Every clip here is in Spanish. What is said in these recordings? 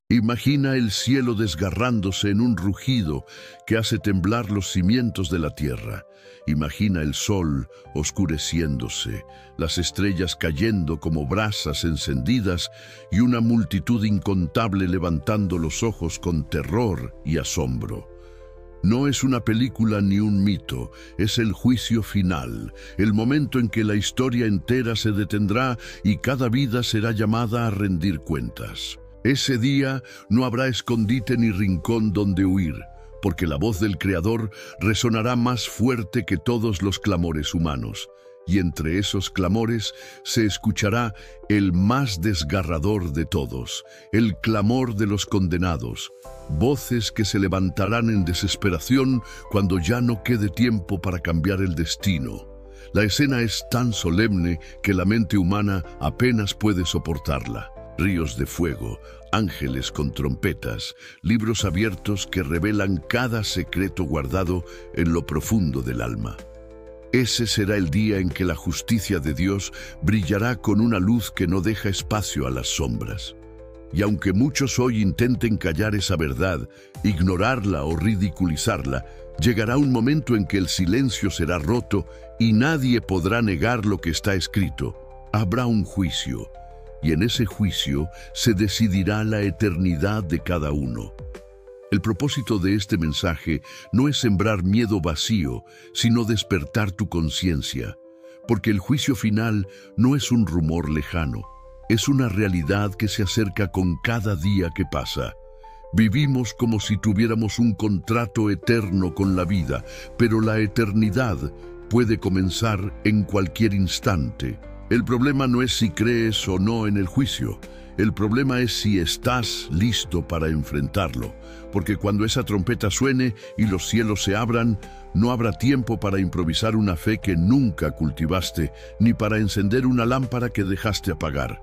Imagina el cielo desgarrándose en un rugido que hace temblar los cimientos de la tierra. Imagina el sol oscureciéndose, las estrellas cayendo como brasas encendidas y una multitud incontable levantando los ojos con terror y asombro. No es una película ni un mito, es el juicio final, el momento en que la historia entera se detendrá y cada vida será llamada a rendir cuentas. Ese día no habrá escondite ni rincón donde huir, porque la voz del Creador resonará más fuerte que todos los clamores humanos, y entre esos clamores se escuchará el más desgarrador de todos, el clamor de los condenados, voces que se levantarán en desesperación cuando ya no quede tiempo para cambiar el destino. La escena es tan solemne que la mente humana apenas puede soportarla. Ríos de fuego, ángeles con trompetas, libros abiertos que revelan cada secreto guardado en lo profundo del alma. Ese será el día en que la justicia de Dios brillará con una luz que no deja espacio a las sombras. Y aunque muchos hoy intenten callar esa verdad, ignorarla o ridiculizarla, llegará un momento en que el silencio será roto y nadie podrá negar lo que está escrito. Habrá un juicio. Y en ese juicio se decidirá la eternidad de cada uno. El propósito de este mensaje no es sembrar miedo vacío, sino despertar tu conciencia, porque el juicio final no es un rumor lejano, es una realidad que se acerca con cada día que pasa. Vivimos como si tuviéramos un contrato eterno con la vida, pero la eternidad puede comenzar en cualquier instante. El problema no es si crees o no en el juicio. El problema es si estás listo para enfrentarlo, porque cuando esa trompeta suene y los cielos se abran, no habrá tiempo para improvisar una fe que nunca cultivaste, ni para encender una lámpara que dejaste apagar.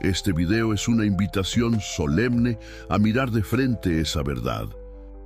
Este video es una invitación solemne a mirar de frente esa verdad.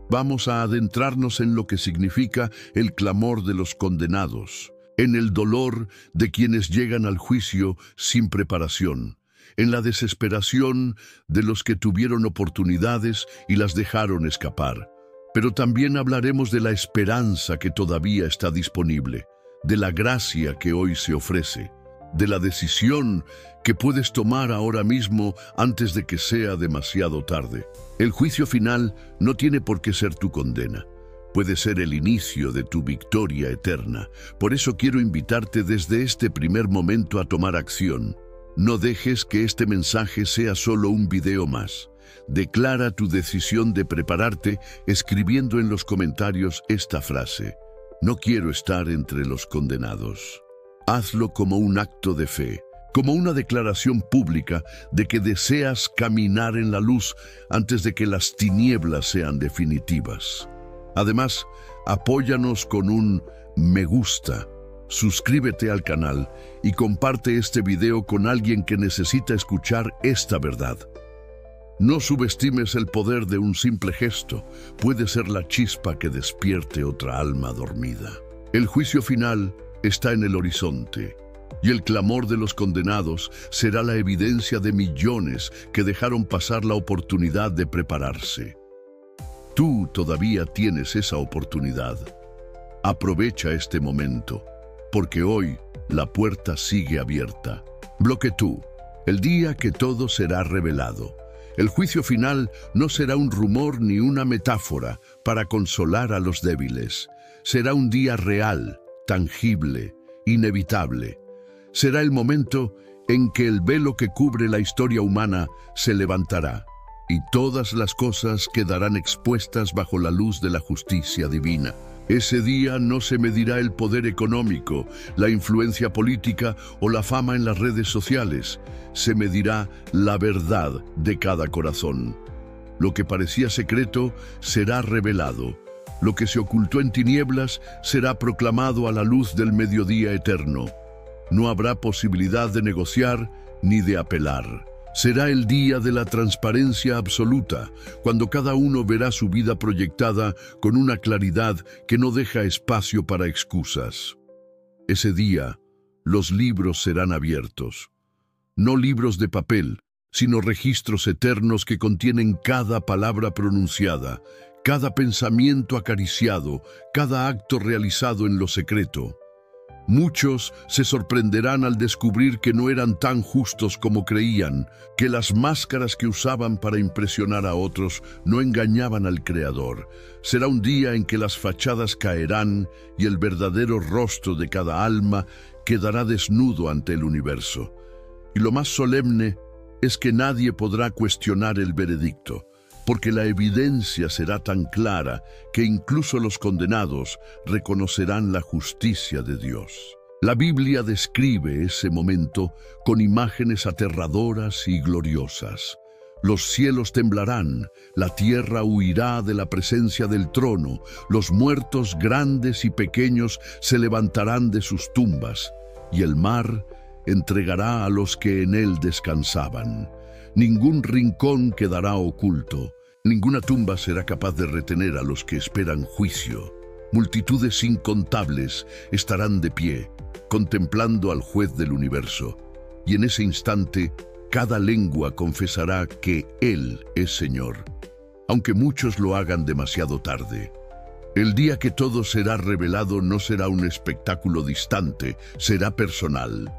Vamos a adentrarnos en lo que significa el clamor de los condenados, en el dolor de quienes llegan al juicio sin preparación, en la desesperación de los que tuvieron oportunidades y las dejaron escapar. Pero también hablaremos de la esperanza que todavía está disponible, de la gracia que hoy se ofrece, de la decisión que puedes tomar ahora mismo antes de que sea demasiado tarde. El juicio final no tiene por qué ser tu condena. Puede ser el inicio de tu victoria eterna. Por eso quiero invitarte desde este primer momento a tomar acción. No dejes que este mensaje sea solo un video más. Declara tu decisión de prepararte escribiendo en los comentarios esta frase: no quiero estar entre los condenados. Hazlo como un acto de fe, como una declaración pública de que deseas caminar en la luz antes de que las tinieblas sean definitivas. Además, apóyanos con un me gusta, suscríbete al canal y comparte este video con alguien que necesita escuchar esta verdad. No subestimes el poder de un simple gesto, puede ser la chispa que despierte otra alma dormida. El juicio final está en el horizonte, y el clamor de los condenados será la evidencia de millones que dejaron pasar la oportunidad de prepararse. Tú todavía tienes esa oportunidad. Aprovecha este momento, porque hoy la puerta sigue abierta. Bloque tú, el día que todo será revelado. El juicio final no será un rumor ni una metáfora para consolar a los débiles. Será un día real, tangible, inevitable. Será el momento en que el velo que cubre la historia humana se levantará y todas las cosas quedarán expuestas bajo la luz de la justicia divina. Ese día no se medirá el poder económico, la influencia política o la fama en las redes sociales. Se medirá la verdad de cada corazón. Lo que parecía secreto será revelado. Lo que se ocultó en tinieblas será proclamado a la luz del mediodía eterno. No habrá posibilidad de negociar ni de apelar. Será el día de la transparencia absoluta, cuando cada uno verá su vida proyectada con una claridad que no deja espacio para excusas. Ese día, los libros serán abiertos. No libros de papel, sino registros eternos que contienen cada palabra pronunciada, cada pensamiento acariciado, cada acto realizado en lo secreto. Muchos se sorprenderán al descubrir que no eran tan justos como creían, que las máscaras que usaban para impresionar a otros no engañaban al Creador. Será un día en que las fachadas caerán y el verdadero rostro de cada alma quedará desnudo ante el universo. Y lo más solemne es que nadie podrá cuestionar el veredicto, porque la evidencia será tan clara que incluso los condenados reconocerán la justicia de Dios. La Biblia describe ese momento con imágenes aterradoras y gloriosas. Los cielos temblarán, la tierra huirá de la presencia del trono, los muertos grandes y pequeños se levantarán de sus tumbas, y el mar entregará a los que en él descansaban. Ningún rincón quedará oculto, ninguna tumba será capaz de retener a los que esperan juicio. Multitudes incontables estarán de pie, contemplando al juez del universo, y en ese instante cada lengua confesará que Él es Señor, aunque muchos lo hagan demasiado tarde. El día que todo será revelado no será un espectáculo distante, será personal.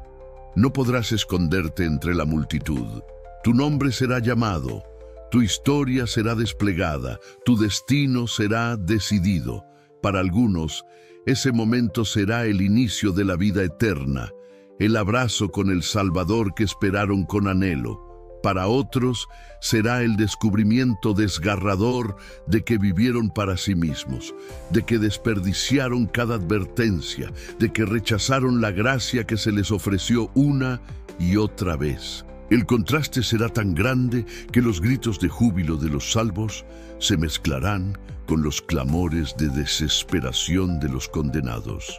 No podrás esconderte entre la multitud. Tu nombre será llamado, tu historia será desplegada, tu destino será decidido. Para algunos, ese momento será el inicio de la vida eterna, el abrazo con el Salvador que esperaron con anhelo. Para otros, será el descubrimiento desgarrador de que vivieron para sí mismos, de que desperdiciaron cada advertencia, de que rechazaron la gracia que se les ofreció una y otra vez. El contraste será tan grande que los gritos de júbilo de los salvos se mezclarán con los clamores de desesperación de los condenados.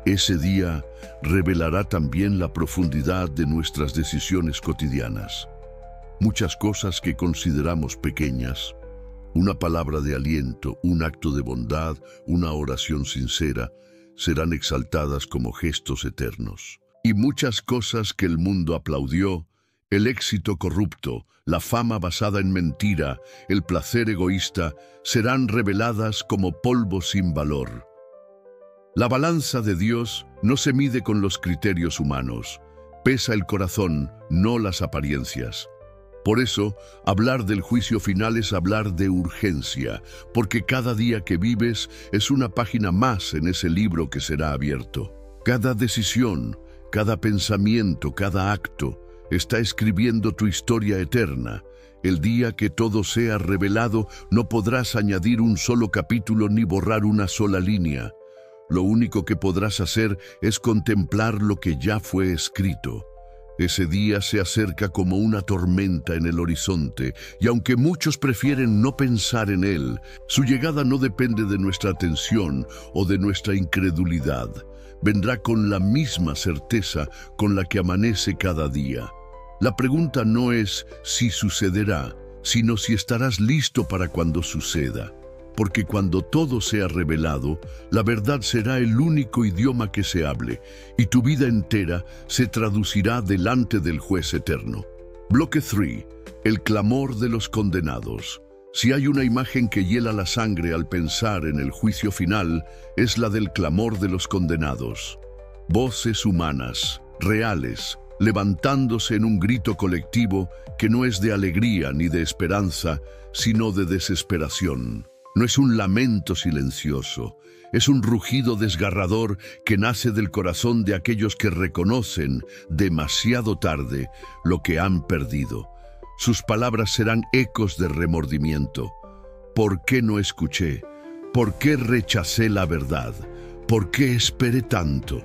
Ese día revelará también la profundidad de nuestras decisiones cotidianas. Muchas cosas que consideramos pequeñas, una palabra de aliento, un acto de bondad, una oración sincera, serán exaltadas como gestos eternos. Y muchas cosas que el mundo aplaudió, el éxito corrupto, la fama basada en mentira, el placer egoísta, serán reveladas como polvo sin valor. La balanza de Dios no se mide con los criterios humanos. Pesa el corazón, no las apariencias. Por eso, hablar del juicio final es hablar de urgencia, porque cada día que vives es una página más en ese libro que será abierto. Cada decisión, cada pensamiento, cada acto, está escribiendo tu historia eterna. El día que todo sea revelado, no podrás añadir un solo capítulo ni borrar una sola línea. Lo único que podrás hacer es contemplar lo que ya fue escrito. Ese día se acerca como una tormenta en el horizonte, y aunque muchos prefieren no pensar en él, su llegada no depende de nuestra atención o de nuestra incredulidad. Vendrá con la misma certeza con la que amanece cada día. La pregunta no es si sucederá, sino si estarás listo para cuando suceda. Porque cuando todo sea revelado, la verdad será el único idioma que se hable, y tu vida entera se traducirá delante del juez eterno. Bloque 3. El clamor de los condenados. Si hay una imagen que hiela la sangre al pensar en el juicio final, es la del clamor de los condenados. Voces humanas, reales, levantándose en un grito colectivo que no es de alegría ni de esperanza, sino de desesperación. No es un lamento silencioso, es un rugido desgarrador que nace del corazón de aquellos que reconocen, demasiado tarde, lo que han perdido. Sus palabras serán ecos de remordimiento. ¿Por qué no escuché? ¿Por qué rechacé la verdad? ¿Por qué esperé tanto?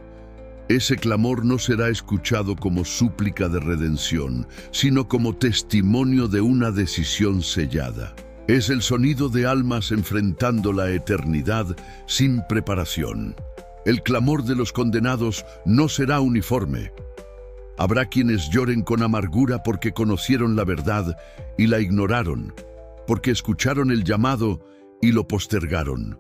Ese clamor no será escuchado como súplica de redención, sino como testimonio de una decisión sellada. Es el sonido de almas enfrentando la eternidad sin preparación. El clamor de los condenados no será uniforme. Habrá quienes lloren con amargura porque conocieron la verdad y la ignoraron, porque escucharon el llamado y lo postergaron.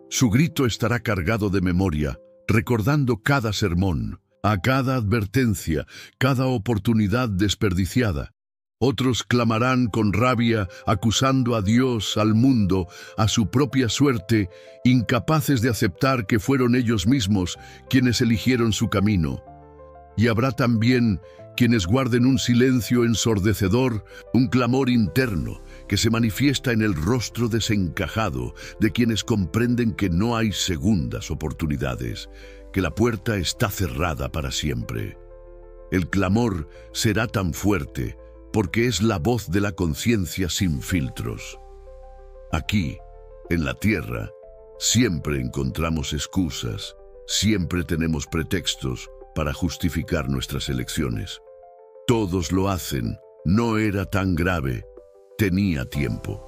Su grito estará cargado de memoria, recordando cada sermón, a cada advertencia, cada oportunidad desperdiciada. Otros clamarán con rabia, acusando a Dios, al mundo, a su propia suerte, incapaces de aceptar que fueron ellos mismos quienes eligieron su camino. Y habrá también quienes guarden un silencio ensordecedor, un clamor interno que se manifiesta en el rostro desencajado de quienes comprenden que no hay segundas oportunidades, que la puerta está cerrada para siempre. El clamor será tan fuerte porque es la voz de la conciencia sin filtros. Aquí, en la tierra, siempre encontramos excusas, siempre tenemos pretextos para justificar nuestras elecciones. Todos lo hacen, no era tan grave, tenía tiempo.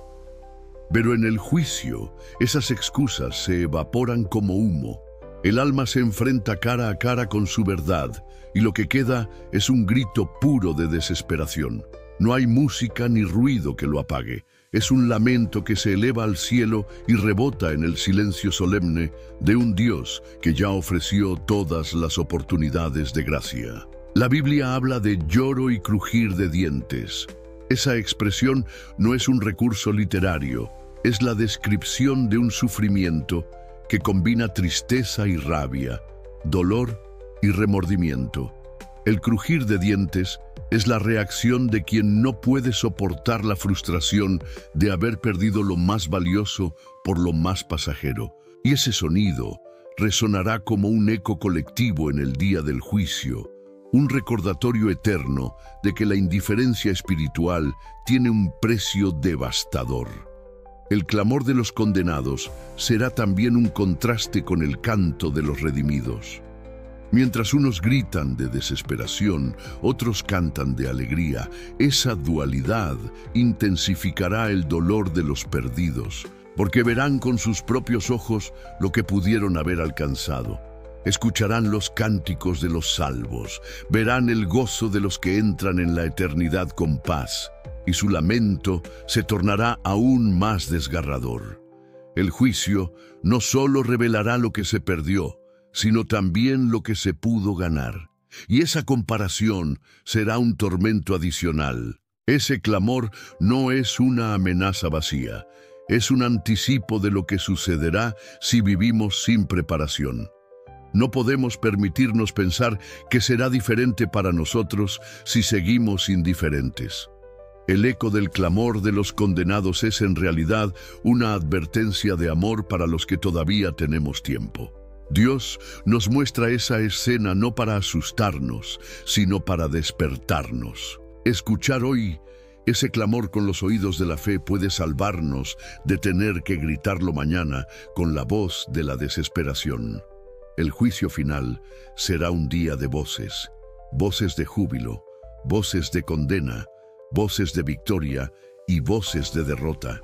Pero en el juicio, esas excusas se evaporan como humo. El alma se enfrenta cara a cara con su verdad, y lo que queda es un grito puro de desesperación. No hay música ni ruido que lo apague. Es un lamento que se eleva al cielo y rebota en el silencio solemne de un Dios que ya ofreció todas las oportunidades de gracia. La Biblia habla de lloro y crujir de dientes. Esa expresión no es un recurso literario, es la descripción de un sufrimiento que combina tristeza y rabia, dolor y remordimiento. El crujir de dientes es la reacción de quien no puede soportar la frustración de haber perdido lo más valioso por lo más pasajero. Y ese sonido resonará como un eco colectivo en el día del juicio, un recordatorio eterno de que la indiferencia espiritual tiene un precio devastador. El clamor de los condenados será también un contraste con el canto de los redimidos. Mientras unos gritan de desesperación, otros cantan de alegría. Esa dualidad intensificará el dolor de los perdidos, porque verán con sus propios ojos lo que pudieron haber alcanzado. Escucharán los cánticos de los salvos, verán el gozo de los que entran en la eternidad con paz, y su lamento se tornará aún más desgarrador. El juicio no solo revelará lo que se perdió, sino también lo que se pudo ganar. Y esa comparación será un tormento adicional. Ese clamor no es una amenaza vacía, es un anticipo de lo que sucederá si vivimos sin preparación. No podemos permitirnos pensar que será diferente para nosotros si seguimos indiferentes. El eco del clamor de los condenados es en realidad una advertencia de amor para los que todavía tenemos tiempo. Dios nos muestra esa escena no para asustarnos, sino para despertarnos. Escuchar hoy ese clamor con los oídos de la fe puede salvarnos de tener que gritarlo mañana con la voz de la desesperación. El juicio final será un día de voces, voces de júbilo, voces de condena, voces de victoria y voces de derrota.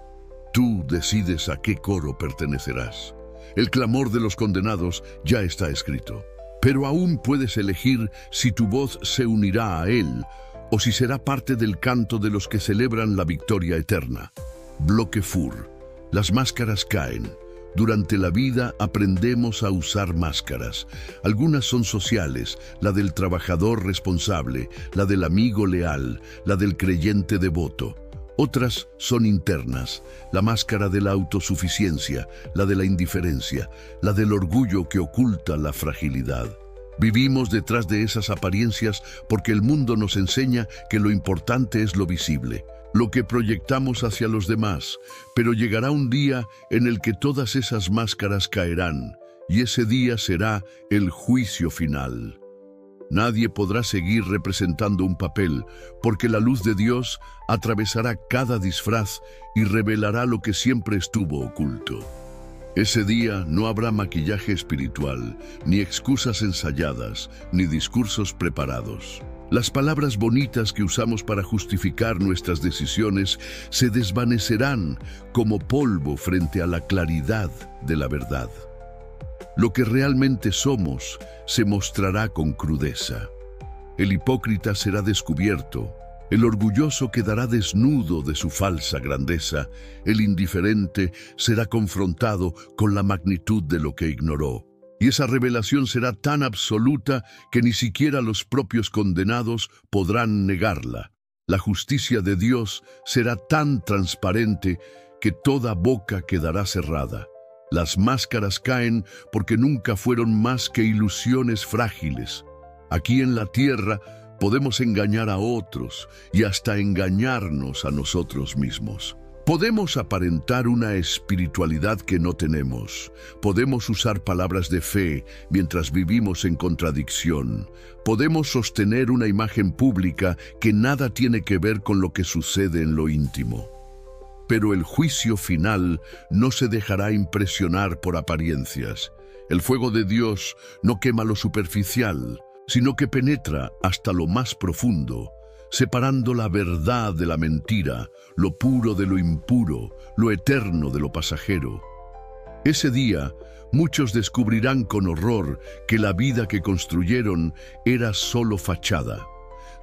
Tú decides a qué coro pertenecerás. El clamor de los condenados ya está escrito, pero aún puedes elegir si tu voz se unirá a él o si será parte del canto de los que celebran la victoria eterna. Bloque Fur. Las máscaras caen. Durante la vida aprendemos a usar máscaras. Algunas son sociales, la del trabajador responsable, la del amigo leal, la del creyente devoto. Otras son internas, la máscara de la autosuficiencia, la de la indiferencia, la del orgullo que oculta la fragilidad. Vivimos detrás de esas apariencias porque el mundo nos enseña que lo importante es lo visible, lo que proyectamos hacia los demás, pero llegará un día en el que todas esas máscaras caerán, y ese día será el juicio final. Nadie podrá seguir representando un papel, porque la luz de Dios atravesará cada disfraz y revelará lo que siempre estuvo oculto. Ese día no habrá maquillaje espiritual, ni excusas ensayadas, ni discursos preparados. Las palabras bonitas que usamos para justificar nuestras decisiones se desvanecerán como polvo frente a la claridad de la verdad. Lo que realmente somos se mostrará con crudeza. El hipócrita será descubierto, el orgulloso quedará desnudo de su falsa grandeza, el indiferente será confrontado con la magnitud de lo que ignoró. Y esa revelación será tan absoluta que ni siquiera los propios condenados podrán negarla. La justicia de Dios será tan transparente que toda boca quedará cerrada. Las máscaras caen porque nunca fueron más que ilusiones frágiles. Aquí en la tierra podemos engañar a otros y hasta engañarnos a nosotros mismos. Podemos aparentar una espiritualidad que no tenemos. Podemos usar palabras de fe mientras vivimos en contradicción. Podemos sostener una imagen pública que nada tiene que ver con lo que sucede en lo íntimo. Pero el juicio final no se dejará impresionar por apariencias. El fuego de Dios no quema lo superficial, sino que penetra hasta lo más profundo, separando la verdad de la mentira, lo puro de lo impuro, lo eterno de lo pasajero. Ese día, muchos descubrirán con horror que la vida que construyeron era solo fachada.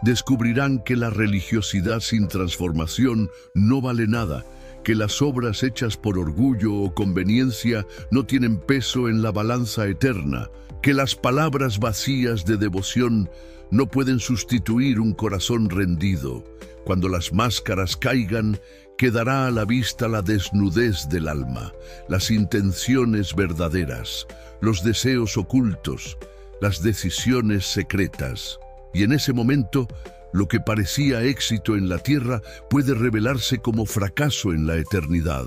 Descubrirán que la religiosidad sin transformación no vale nada, que las obras hechas por orgullo o conveniencia no tienen peso en la balanza eterna, que las palabras vacías de devoción no pueden sustituir un corazón rendido. Cuando las máscaras caigan, quedará a la vista la desnudez del alma, las intenciones verdaderas, los deseos ocultos, las decisiones secretas. Y en ese momento, lo que parecía éxito en la tierra puede revelarse como fracaso en la eternidad.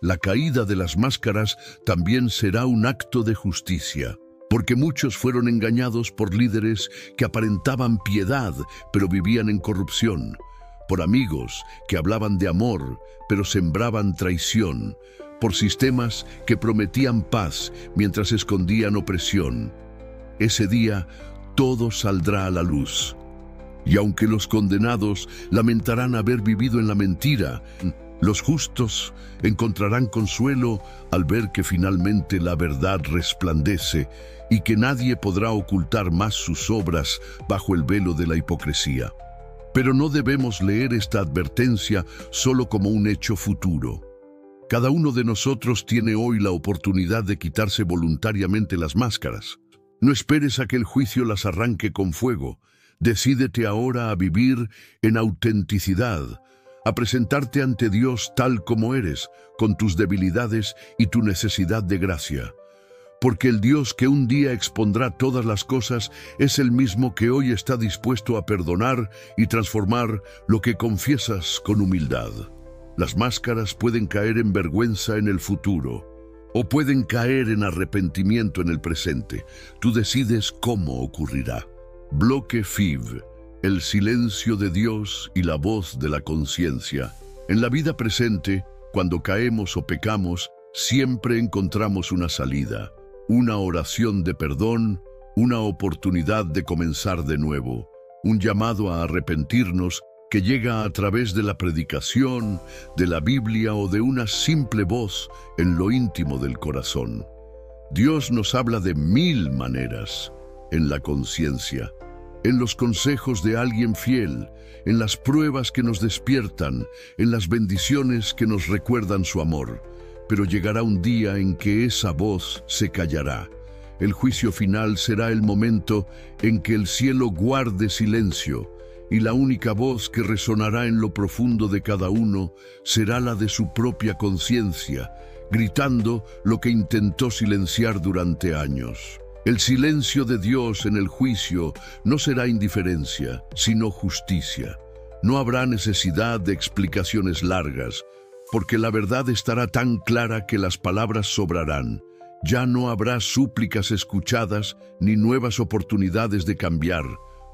La caída de las máscaras también será un acto de justicia, porque muchos fueron engañados por líderes que aparentaban piedad, pero vivían en corrupción, por amigos que hablaban de amor, pero sembraban traición, por sistemas que prometían paz mientras escondían opresión. Ese día, todo saldrá a la luz. Y aunque los condenados lamentarán haber vivido en la mentira, los justos encontrarán consuelo al ver que finalmente la verdad resplandece y que nadie podrá ocultar más sus obras bajo el velo de la hipocresía. Pero no debemos leer esta advertencia solo como un hecho futuro. Cada uno de nosotros tiene hoy la oportunidad de quitarse voluntariamente las máscaras. No esperes a que el juicio las arranque con fuego. Decídete ahora a vivir en autenticidad, a presentarte ante Dios tal como eres, con tus debilidades y tu necesidad de gracia. Porque el Dios que un día expondrá todas las cosas es el mismo que hoy está dispuesto a perdonar y transformar lo que confiesas con humildad. Las máscaras pueden caer en vergüenza en el futuro, o pueden caer en arrepentimiento en el presente. Tú decides cómo ocurrirá. Bloque FIV, el silencio de Dios y la voz de la conciencia. En la vida presente, cuando caemos o pecamos, siempre encontramos una salida, una oración de perdón, una oportunidad de comenzar de nuevo, un llamado a arrepentirnos que llega a través de la predicación, de la Biblia o de una simple voz en lo íntimo del corazón. Dios nos habla de 1000 maneras: en la conciencia, en los consejos de alguien fiel, en las pruebas que nos despiertan, en las bendiciones que nos recuerdan su amor. Pero llegará un día en que esa voz se callará. El juicio final será el momento en que el cielo guarde silencio, y la única voz que resonará en lo profundo de cada uno será la de su propia conciencia, gritando lo que intentó silenciar durante años. El silencio de Dios en el juicio no será indiferencia, sino justicia. No habrá necesidad de explicaciones largas, porque la verdad estará tan clara que las palabras sobrarán. Ya no habrá súplicas escuchadas ni nuevas oportunidades de cambiar,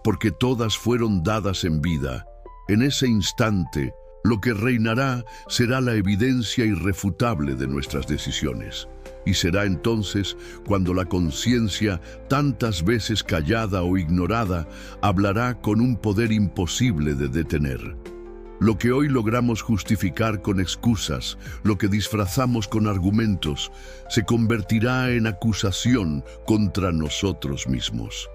porque todas fueron dadas en vida. En ese instante, lo que reinará será la evidencia irrefutable de nuestras decisiones. Y será entonces cuando la conciencia, tantas veces callada o ignorada, hablará con un poder imposible de detener. Lo que hoy logramos justificar con excusas, lo que disfrazamos con argumentos, se convertirá en acusación contra nosotros mismos.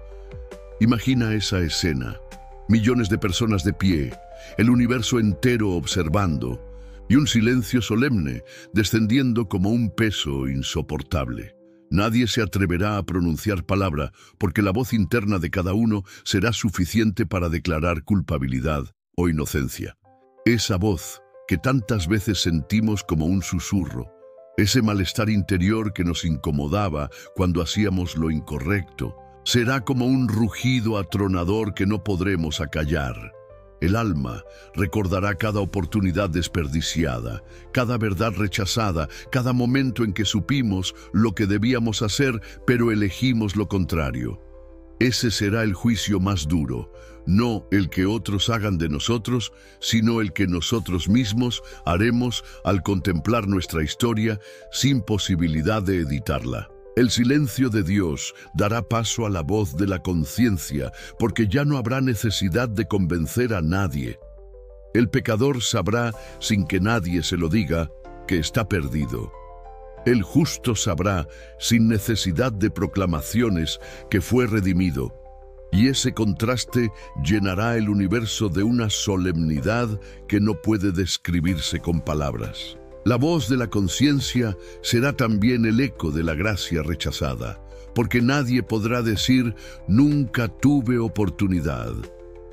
Imagina esa escena: millones de personas de pie, el universo entero observando, y un silencio solemne descendiendo como un peso insoportable. Nadie se atreverá a pronunciar palabra, porque la voz interna de cada uno será suficiente para declarar culpabilidad. o inocencia. Esa voz que tantas veces sentimos como un susurro, ese malestar interior que nos incomodaba cuando hacíamos lo incorrecto, será como un rugido atronador que no podremos acallar. El alma recordará cada oportunidad desperdiciada, cada verdad rechazada, cada momento en que supimos lo que debíamos hacer, pero elegimos lo contrario. Ese será el juicio más duro, no el que otros hagan de nosotros, sino el que nosotros mismos haremos al contemplar nuestra historia sin posibilidad de editarla. El silencio de Dios dará paso a la voz de la conciencia, porque ya no habrá necesidad de convencer a nadie. El pecador sabrá, sin que nadie se lo diga, que está perdido. El justo sabrá, sin necesidad de proclamaciones, que fue redimido. Y ese contraste llenará el universo de una solemnidad que no puede describirse con palabras. La voz de la conciencia será también el eco de la gracia rechazada, porque nadie podrá decir «nunca tuve oportunidad».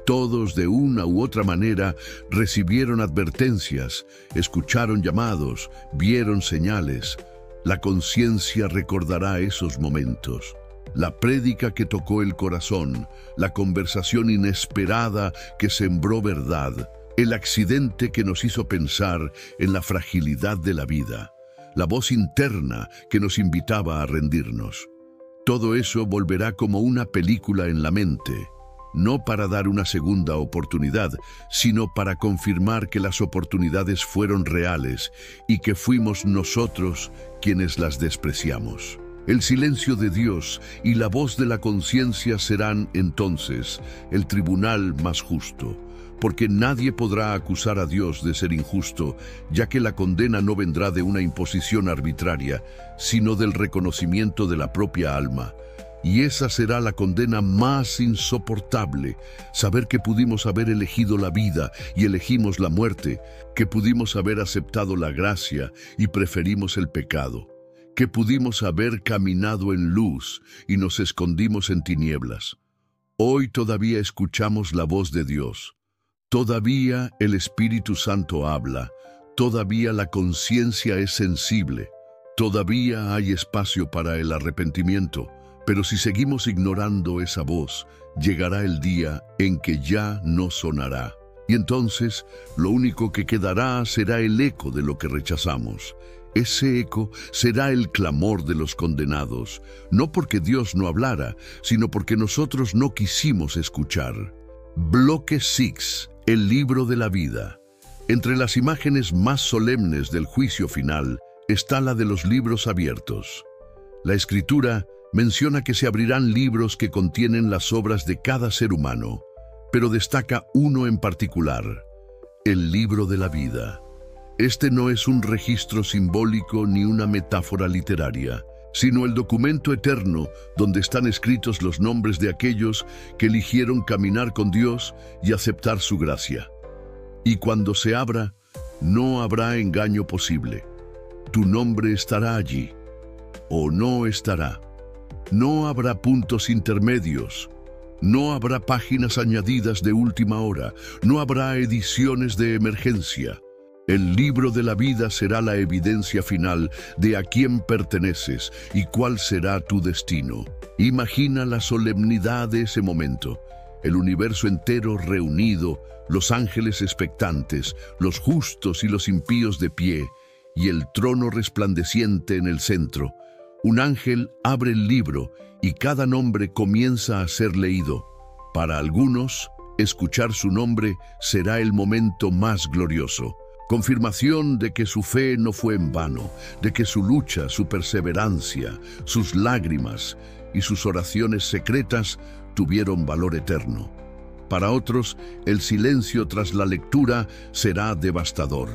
Todos de una u otra manera recibieron advertencias, escucharon llamados, vieron señales. La conciencia recordará esos momentos. La prédica que tocó el corazón, la conversación inesperada que sembró verdad, el accidente que nos hizo pensar en la fragilidad de la vida, la voz interna que nos invitaba a rendirnos. Todo eso volverá como una película en la mente, no para dar una segunda oportunidad, sino para confirmar que las oportunidades fueron reales y que fuimos nosotros quienes las despreciamos. El silencio de Dios y la voz de la conciencia serán, entonces, el tribunal más justo, porque nadie podrá acusar a Dios de ser injusto, ya que la condena no vendrá de una imposición arbitraria, sino del reconocimiento de la propia alma. Y esa será la condena más insoportable, saber que pudimos haber elegido la vida y elegimos la muerte, que pudimos haber aceptado la gracia y preferimos el pecado, que pudimos haber caminado en luz y nos escondimos en tinieblas. Hoy todavía escuchamos la voz de Dios. Todavía el Espíritu Santo habla, todavía la conciencia es sensible, todavía hay espacio para el arrepentimiento, pero si seguimos ignorando esa voz, llegará el día en que ya no sonará. Y entonces, lo único que quedará será el eco de lo que rechazamos. Ese eco será el clamor de los condenados, no porque Dios no hablara, sino porque nosotros no quisimos escuchar. Bloque 6. El libro de la vida. Entre las imágenes más solemnes del juicio final está la de los libros abiertos. La Escritura menciona que se abrirán libros que contienen las obras de cada ser humano, pero destaca uno en particular, el libro de la vida. Este no es un registro simbólico ni una metáfora literaria, sino el documento eterno donde están escritos los nombres de aquellos que eligieron caminar con Dios y aceptar su gracia. Y cuando se abra, no habrá engaño posible. Tu nombre estará allí, o no estará. No habrá puntos intermedios, no habrá páginas añadidas de última hora, no habrá ediciones de emergencia. El libro de la vida será la evidencia final de a quién perteneces y cuál será tu destino. Imagina la solemnidad de ese momento, el universo entero reunido, los ángeles expectantes, los justos y los impíos de pie, y el trono resplandeciente en el centro. Un ángel abre el libro y cada nombre comienza a ser leído. Para algunos, escuchar su nombre será el momento más glorioso. Confirmación de que su fe no fue en vano, de que su lucha, su perseverancia, sus lágrimas y sus oraciones secretas tuvieron valor eterno. Para otros, el silencio tras la lectura será devastador.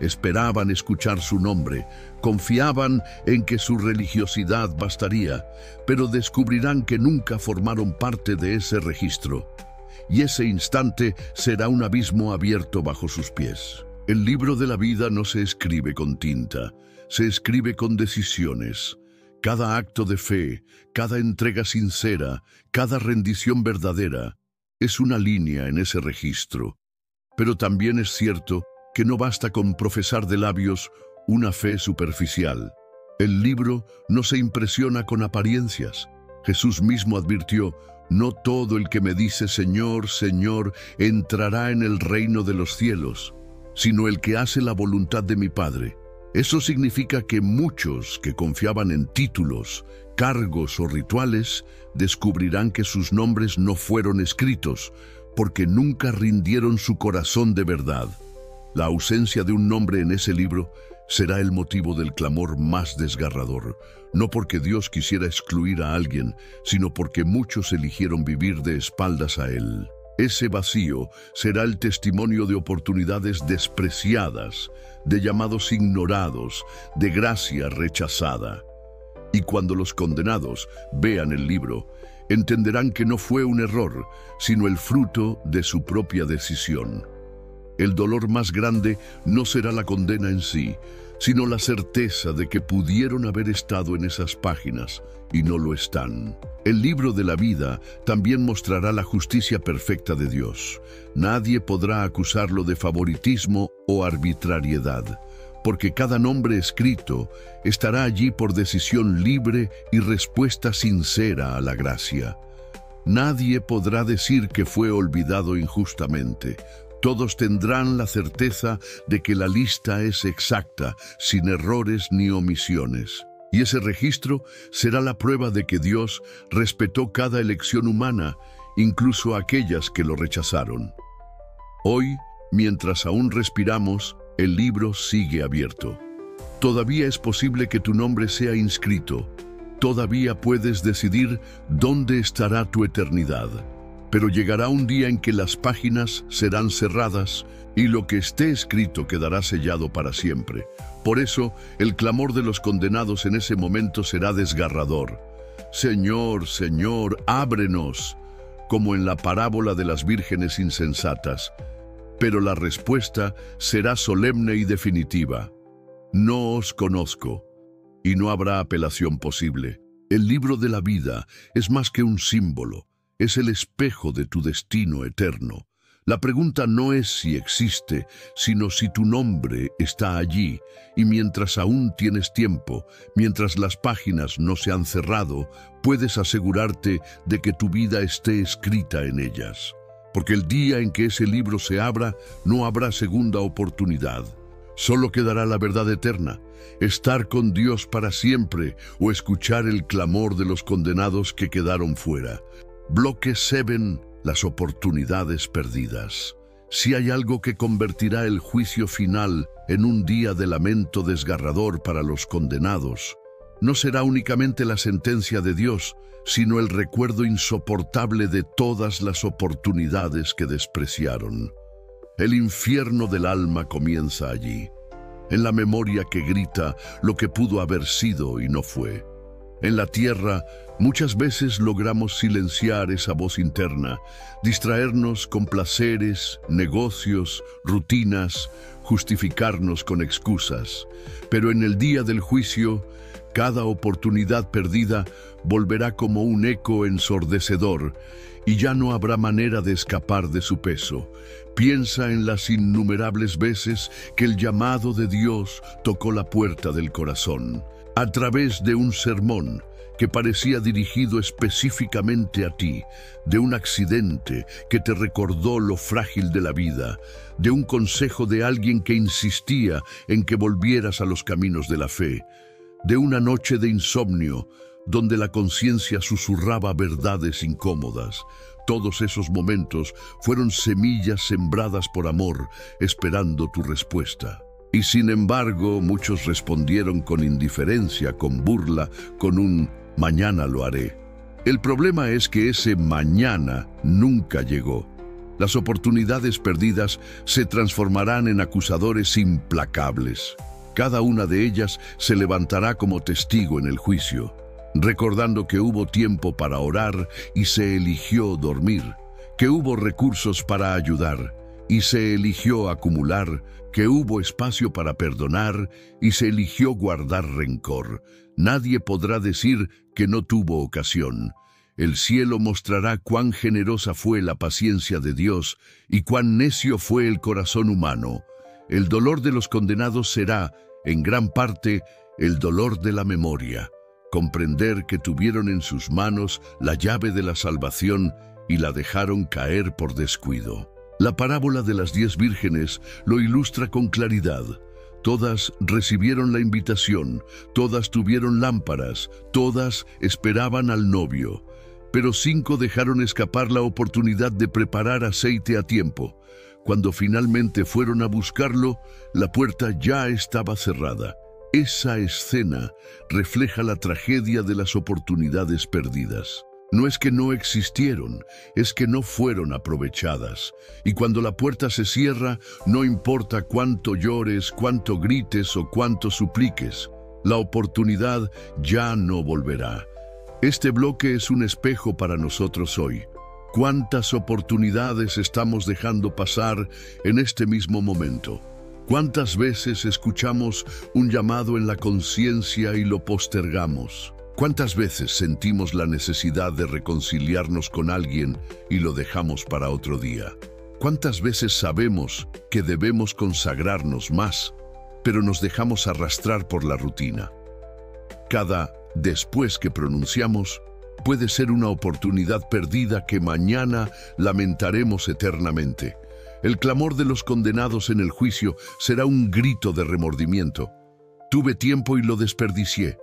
Esperaban escuchar su nombre, confiaban en que su religiosidad bastaría, pero descubrirán que nunca formaron parte de ese registro. Y ese instante será un abismo abierto bajo sus pies. El libro de la vida no se escribe con tinta, se escribe con decisiones. Cada acto de fe, cada entrega sincera, cada rendición verdadera, es una línea en ese registro. Pero también es cierto que no basta con profesar de labios una fe superficial. El libro no se impresiona con apariencias. Jesús mismo advirtió: no todo el que me dice Señor, Señor, entrará en el reino de los cielos, sino el que hace la voluntad de mi Padre. Eso significa que muchos que confiaban en títulos, cargos o rituales descubrirán que sus nombres no fueron escritos, porque nunca rindieron su corazón de verdad. La ausencia de un nombre en ese libro será el motivo del clamor más desgarrador, no porque Dios quisiera excluir a alguien, sino porque muchos eligieron vivir de espaldas a Él. Ese vacío será el testimonio de oportunidades despreciadas, de llamados ignorados, de gracia rechazada. Y cuando los condenados vean el libro, entenderán que no fue un error, sino el fruto de su propia decisión. El dolor más grande no será la condena en sí, sino la certeza de que pudieron haber estado en esas páginas y no lo están. El libro de la vida también mostrará la justicia perfecta de Dios. Nadie podrá acusarlo de favoritismo o arbitrariedad, porque cada nombre escrito estará allí por decisión libre y respuesta sincera a la gracia. Nadie podrá decir que fue olvidado injustamente. Todos tendrán la certeza de que la lista es exacta, sin errores ni omisiones. Y ese registro será la prueba de que Dios respetó cada elección humana, incluso aquellas que lo rechazaron. Hoy, mientras aún respiramos, el libro sigue abierto. Todavía es posible que tu nombre sea inscrito. Todavía puedes decidir dónde estará tu eternidad. Pero llegará un día en que las páginas serán cerradas y lo que esté escrito quedará sellado para siempre. Por eso, el clamor de los condenados en ese momento será desgarrador. Señor, Señor, ábrenos, como en la parábola de las vírgenes insensatas. Pero la respuesta será solemne y definitiva. No os conozco, y no habrá apelación posible. El libro de la vida es más que un símbolo. Es el espejo de tu destino eterno. La pregunta no es si existe, sino si tu nombre está allí, y mientras aún tienes tiempo, mientras las páginas no se han cerrado, puedes asegurarte de que tu vida esté escrita en ellas. Porque el día en que ese libro se abra, no habrá segunda oportunidad. Solo quedará la verdad eterna, estar con Dios para siempre o escuchar el clamor de los condenados que quedaron fuera. Bloque 7. Las oportunidades perdidas. Si hay algo que convertirá el juicio final en un día de lamento desgarrador para los condenados, no será únicamente la sentencia de Dios, sino el recuerdo insoportable de todas las oportunidades que despreciaron. El infierno del alma comienza allí, en la memoria que grita lo que pudo haber sido y no fue. En la tierra, muchas veces logramos silenciar esa voz interna, distraernos con placeres, negocios, rutinas, justificarnos con excusas. Pero en el día del juicio, cada oportunidad perdida volverá como un eco ensordecedor y ya no habrá manera de escapar de su peso. Piensa en las innumerables veces que el llamado de Dios tocó la puerta del corazón. A través de un sermón que parecía dirigido específicamente a ti, de un accidente que te recordó lo frágil de la vida, de un consejo de alguien que insistía en que volvieras a los caminos de la fe, de una noche de insomnio donde la conciencia susurraba verdades incómodas. Todos esos momentos fueron semillas sembradas por amor, esperando tu respuesta. Y sin embargo, muchos respondieron con indiferencia, con burla, con un «mañana lo haré». El problema es que ese mañana nunca llegó. Las oportunidades perdidas se transformarán en acusadores implacables. Cada una de ellas se levantará como testigo en el juicio, recordando que hubo tiempo para orar y se eligió dormir, que hubo recursos para ayudar y se eligió acumular, que hubo espacio para perdonar y se eligió guardar rencor. Nadie podrá decir que no tuvo ocasión. El cielo mostrará cuán generosa fue la paciencia de Dios y cuán necio fue el corazón humano. El dolor de los condenados será, en gran parte, el dolor de la memoria. Comprender que tuvieron en sus manos la llave de la salvación y la dejaron caer por descuido. La parábola de las 10 vírgenes lo ilustra con claridad. Todas recibieron la invitación, todas tuvieron lámparas, todas esperaban al novio. Pero 5 dejaron escapar la oportunidad de preparar aceite a tiempo. Cuando finalmente fueron a buscarlo, la puerta ya estaba cerrada. Esa escena refleja la tragedia de las oportunidades perdidas. No es que no existieron, es que no fueron aprovechadas. Y cuando la puerta se cierra, no importa cuánto llores, cuánto grites o cuánto supliques, la oportunidad ya no volverá. Este bloque es un espejo para nosotros hoy. ¿Cuántas oportunidades estamos dejando pasar en este mismo momento? ¿Cuántas veces escuchamos un llamado en la conciencia y lo postergamos? ¿Cuántas veces sentimos la necesidad de reconciliarnos con alguien y lo dejamos para otro día? ¿Cuántas veces sabemos que debemos consagrarnos más, pero nos dejamos arrastrar por la rutina? Cada después que pronunciamos puede ser una oportunidad perdida que mañana lamentaremos eternamente. El clamor de los condenados en el juicio será un grito de remordimiento. Tuve tiempo y lo desperdicié.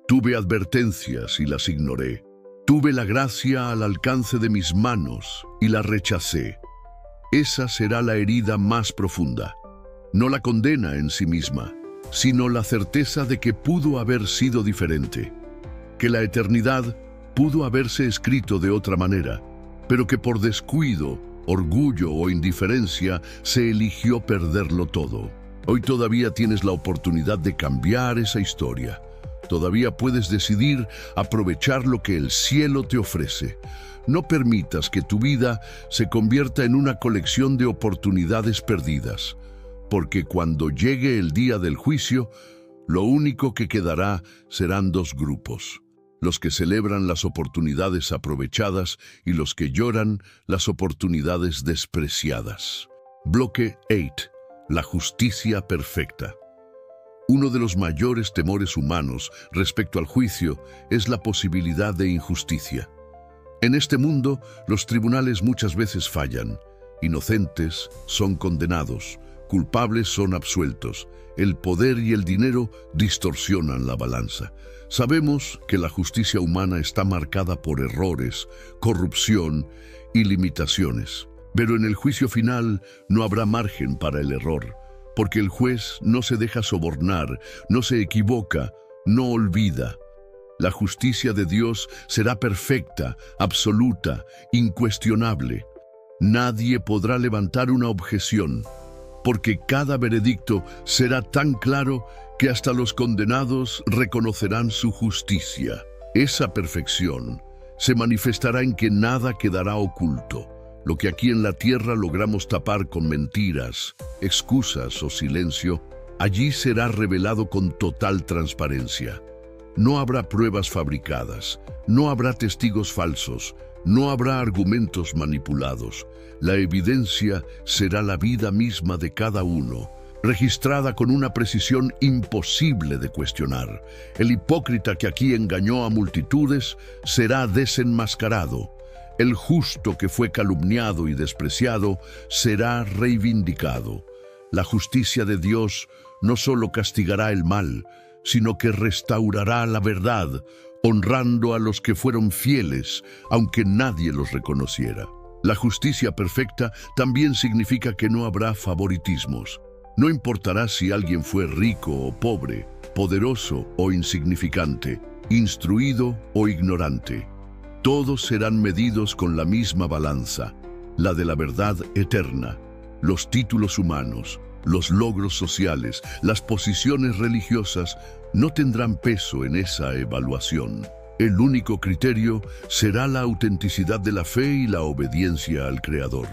Tuve advertencias y las ignoré. Tuve la gracia al alcance de mis manos y la rechacé. Esa será la herida más profunda. No la condena en sí misma, sino la certeza de que pudo haber sido diferente. Que la eternidad pudo haberse escrito de otra manera, pero que por descuido, orgullo o indiferencia se eligió perderlo todo. Hoy todavía tienes la oportunidad de cambiar esa historia. Todavía puedes decidir aprovechar lo que el cielo te ofrece. No permitas que tu vida se convierta en una colección de oportunidades perdidas, porque cuando llegue el día del juicio, lo único que quedará serán 2 grupos: los que celebran las oportunidades aprovechadas y los que lloran las oportunidades despreciadas. Bloque 8. La justicia perfecta. Uno de los mayores temores humanos respecto al juicio es la posibilidad de injusticia. En este mundo, los tribunales muchas veces fallan. Inocentes son condenados, culpables son absueltos. El poder y el dinero distorsionan la balanza. Sabemos que la justicia humana está marcada por errores, corrupción y limitaciones. Pero en el juicio final no habrá margen para el error, porque el juez no se deja sobornar, no se equivoca, no olvida. La justicia de Dios será perfecta, absoluta, incuestionable. Nadie podrá levantar una objeción, porque cada veredicto será tan claro que hasta los condenados reconocerán su justicia. Esa perfección se manifestará en que nada quedará oculto. Lo que aquí en la tierra logramos tapar con mentiras, excusas o silencio, allí será revelado con total transparencia. No habrá pruebas fabricadas, no habrá testigos falsos, no habrá argumentos manipulados. La evidencia será la vida misma de cada uno, registrada con una precisión imposible de cuestionar. El hipócrita que aquí engañó a multitudes será desenmascarado. El justo que fue calumniado y despreciado será reivindicado. La justicia de Dios no solo castigará el mal, sino que restaurará la verdad, honrando a los que fueron fieles, aunque nadie los reconociera. La justicia perfecta también significa que no habrá favoritismos. No importará si alguien fue rico o pobre, poderoso o insignificante, instruido o ignorante. Todos serán medidos con la misma balanza, la de la verdad eterna. Los títulos humanos, los logros sociales, las posiciones religiosas no tendrán peso en esa evaluación. El único criterio será la autenticidad de la fe y la obediencia al Creador.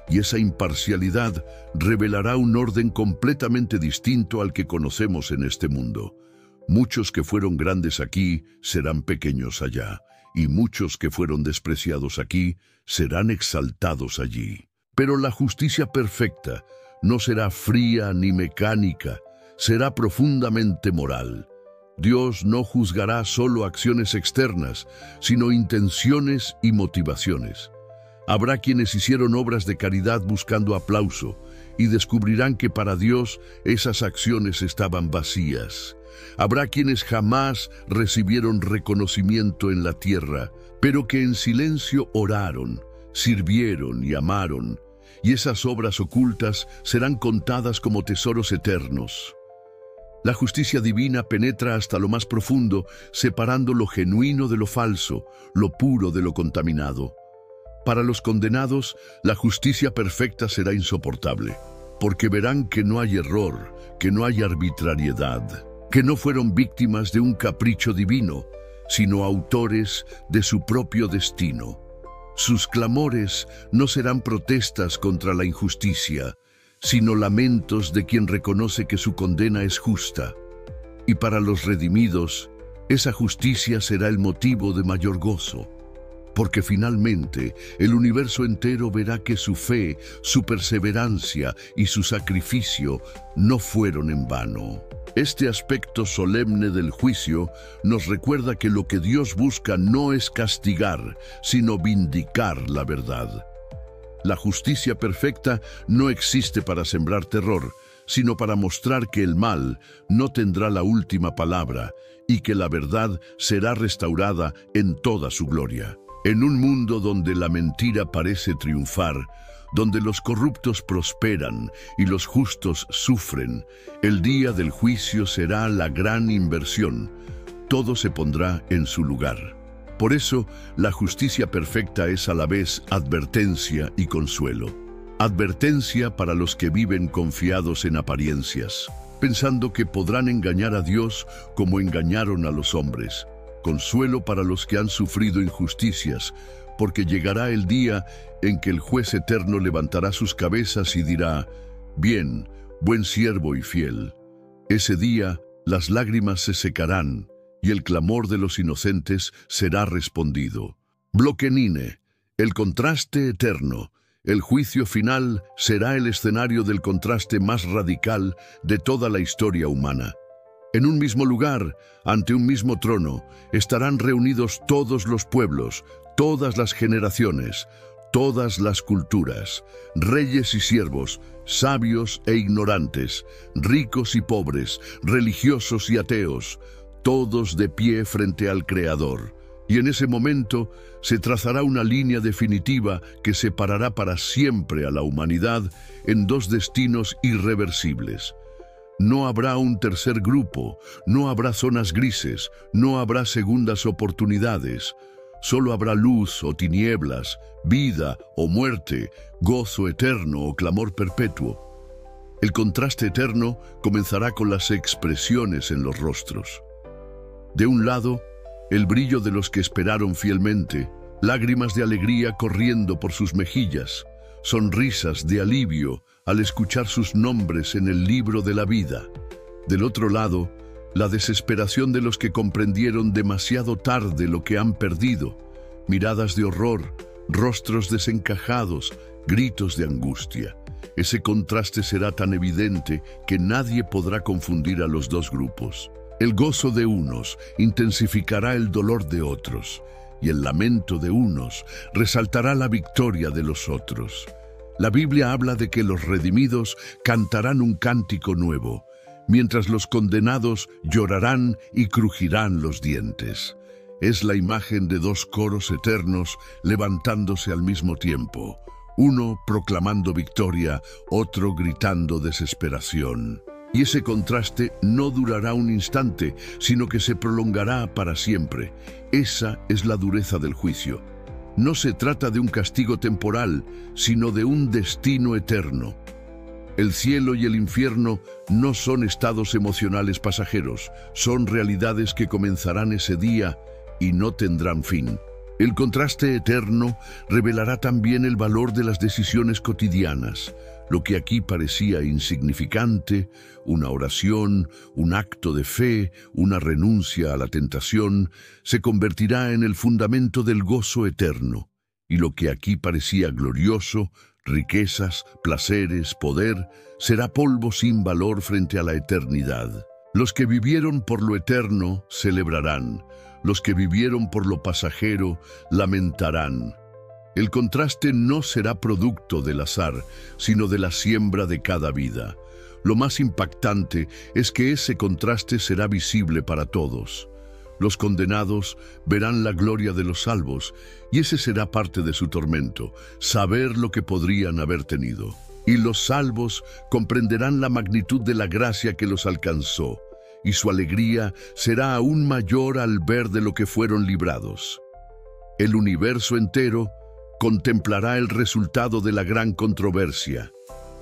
Y esa imparcialidad revelará un orden completamente distinto al que conocemos en este mundo. Muchos que fueron grandes aquí serán pequeños allá, y muchos que fueron despreciados aquí serán exaltados allí. Pero la justicia perfecta no será fría ni mecánica, será profundamente moral. Dios no juzgará solo acciones externas, sino intenciones y motivaciones. Habrá quienes hicieron obras de caridad buscando aplauso y descubrirán que para Dios esas acciones estaban vacías. Habrá quienes jamás recibieron reconocimiento en la tierra, pero que en silencio oraron, sirvieron y amaron, y esas obras ocultas serán contadas como tesoros eternos. La justicia divina penetra hasta lo más profundo, separando lo genuino de lo falso, lo puro de lo contaminado. Para los condenados, la justicia perfecta será insoportable, porque verán que no hay error, que no hay arbitrariedad, que no fueron víctimas de un capricho divino, sino autores de su propio destino. Sus clamores no serán protestas contra la injusticia, sino lamentos de quien reconoce que su condena es justa. Y para los redimidos, esa justicia será el motivo de mayor gozo, porque finalmente el universo entero verá que su fe, su perseverancia y su sacrificio no fueron en vano. Este aspecto solemne del juicio nos recuerda que lo que Dios busca no es castigar, sino vindicar la verdad. La justicia perfecta no existe para sembrar terror, sino para mostrar que el mal no tendrá la última palabra y que la verdad será restaurada en toda su gloria. En un mundo donde la mentira parece triunfar, donde los corruptos prosperan y los justos sufren, el día del juicio será la gran inversión. Todo se pondrá en su lugar. Por eso, la justicia perfecta es a la vez advertencia y consuelo. Advertencia para los que viven confiados en apariencias, pensando que podrán engañar a Dios como engañaron a los hombres. Consuelo para los que han sufrido injusticias, porque llegará el día en que el juez eterno levantará sus cabezas y dirá: «Bien, buen siervo y fiel». Ese día las lágrimas se secarán y el clamor de los inocentes será respondido. Bloque Nine, el contraste eterno. El juicio final será el escenario del contraste más radical de toda la historia humana. En un mismo lugar, ante un mismo trono, estarán reunidos todos los pueblos, todas las generaciones, todas las culturas, reyes y siervos, sabios e ignorantes, ricos y pobres, religiosos y ateos, todos de pie frente al Creador. Y en ese momento se trazará una línea definitiva que separará para siempre a la humanidad en dos destinos irreversibles. No habrá un tercer grupo, no habrá zonas grises, no habrá segundas oportunidades. Solo habrá luz o tinieblas, vida o muerte, gozo eterno o clamor perpetuo. El contraste eterno comenzará con las expresiones en los rostros. De un lado, el brillo de los que esperaron fielmente, lágrimas de alegría corriendo por sus mejillas, sonrisas de alivio al escuchar sus nombres en el libro de la vida. Del otro lado, la desesperación de los que comprendieron demasiado tarde lo que han perdido, miradas de horror, rostros desencajados, gritos de angustia. Ese contraste será tan evidente que nadie podrá confundir a los dos grupos. El gozo de unos intensificará el dolor de otros, y el lamento de unos resaltará la victoria de los otros. La Biblia habla de que los redimidos cantarán un cántico nuevo, mientras los condenados llorarán y crujirán los dientes. Es la imagen de dos coros eternos levantándose al mismo tiempo, uno proclamando victoria, otro gritando desesperación. Y ese contraste no durará un instante, sino que se prolongará para siempre. Esa es la dureza del juicio. No se trata de un castigo temporal, sino de un destino eterno. El cielo y el infierno no son estados emocionales pasajeros, son realidades que comenzarán ese día y no tendrán fin. El contraste eterno revelará también el valor de las decisiones cotidianas. Lo que aquí parecía insignificante, una oración, un acto de fe, una renuncia a la tentación, se convertirá en el fundamento del gozo eterno. Y lo que aquí parecía glorioso, riquezas, placeres, poder, será polvo sin valor frente a la eternidad. Los que vivieron por lo eterno celebrarán, los que vivieron por lo pasajero lamentarán. El contraste no será producto del azar, sino de la siembra de cada vida. Lo más impactante es que ese contraste será visible para todos. Los condenados verán la gloria de los salvos, y ese será parte de su tormento, saber lo que podrían haber tenido. Y los salvos comprenderán la magnitud de la gracia que los alcanzó, y su alegría será aún mayor al ver de lo que fueron librados. El universo entero contemplará el resultado de la gran controversia,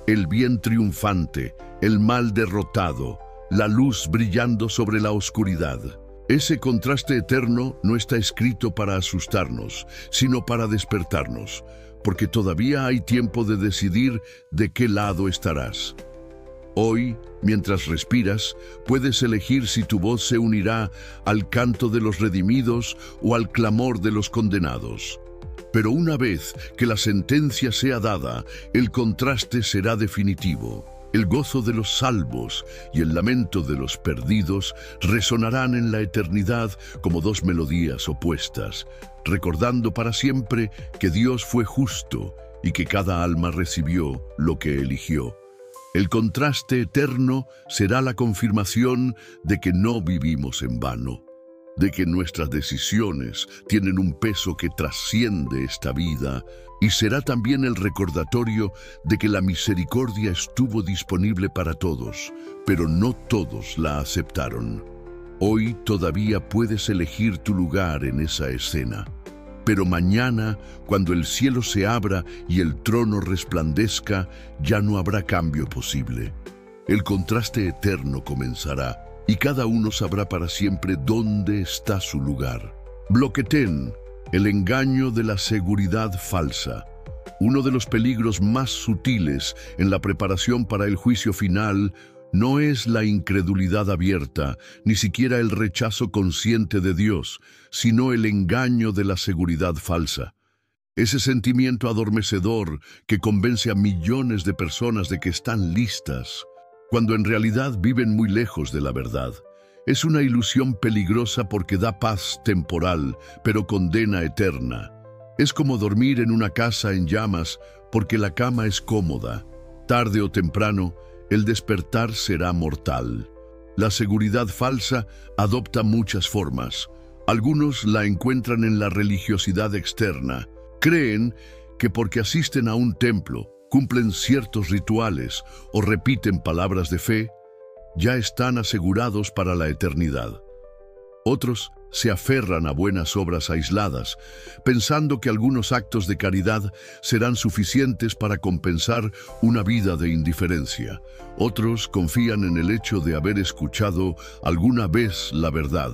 el bien triunfante, el mal derrotado, la luz brillando sobre la oscuridad. Ese contraste eterno no está escrito para asustarnos, sino para despertarnos, porque todavía hay tiempo de decidir de qué lado estarás. Hoy, mientras respiras, puedes elegir si tu voz se unirá al canto de los redimidos o al clamor de los condenados. Pero una vez que la sentencia sea dada, el contraste será definitivo. El gozo de los salvos y el lamento de los perdidos resonarán en la eternidad como dos melodías opuestas, recordando para siempre que Dios fue justo y que cada alma recibió lo que eligió. El contraste eterno será la confirmación de que no vivimos en vano, de que nuestras decisiones tienen un peso que trasciende esta vida, y será también el recordatorio de que la misericordia estuvo disponible para todos, pero no todos la aceptaron. Hoy todavía puedes elegir tu lugar en esa escena, pero mañana, cuando el cielo se abra y el trono resplandezca, ya no habrá cambio posible. El contraste eterno comenzará, y cada uno sabrá para siempre dónde está su lugar. Bloque 10. El engaño de la seguridad falsa. Uno de los peligros más sutiles en la preparación para el juicio final no es la incredulidad abierta, ni siquiera el rechazo consciente de Dios, sino el engaño de la seguridad falsa. Ese sentimiento adormecedor que convence a millones de personas de que están listas, cuando en realidad viven muy lejos de la verdad. Es una ilusión peligrosa porque da paz temporal, pero condena eterna. Es como dormir en una casa en llamas porque la cama es cómoda. Tarde o temprano, el despertar será mortal. La seguridad falsa adopta muchas formas. Algunos la encuentran en la religiosidad externa. Creen que porque asisten a un templo, cumplen ciertos rituales o repiten palabras de fe, ya están asegurados para la eternidad. Otros se aferran a buenas obras aisladas, pensando que algunos actos de caridad serán suficientes para compensar una vida de indiferencia. Otros confían en el hecho de haber escuchado alguna vez la verdad,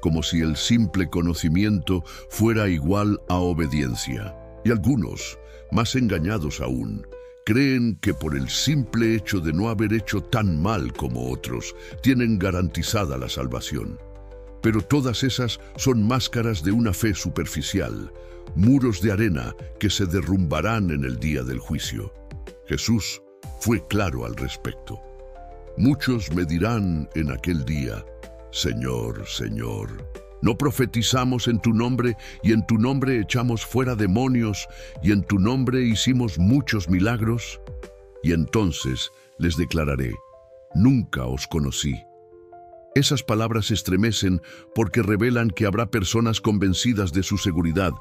como si el simple conocimiento fuera igual a obediencia. Y algunos, más engañados aún, creen que por el simple hecho de no haber hecho tan mal como otros, tienen garantizada la salvación. Pero todas esas son máscaras de una fe superficial, muros de arena que se derrumbarán en el día del juicio. Jesús fue claro al respecto. Muchos me dirán en aquel día, Señor, Señor, ¿no profetizamos en tu nombre y en tu nombre echamos fuera demonios y en tu nombre hicimos muchos milagros? Y entonces les declararé, nunca os conocí. Esas palabras estremecen porque revelan que habrá personas convencidas de su seguridad,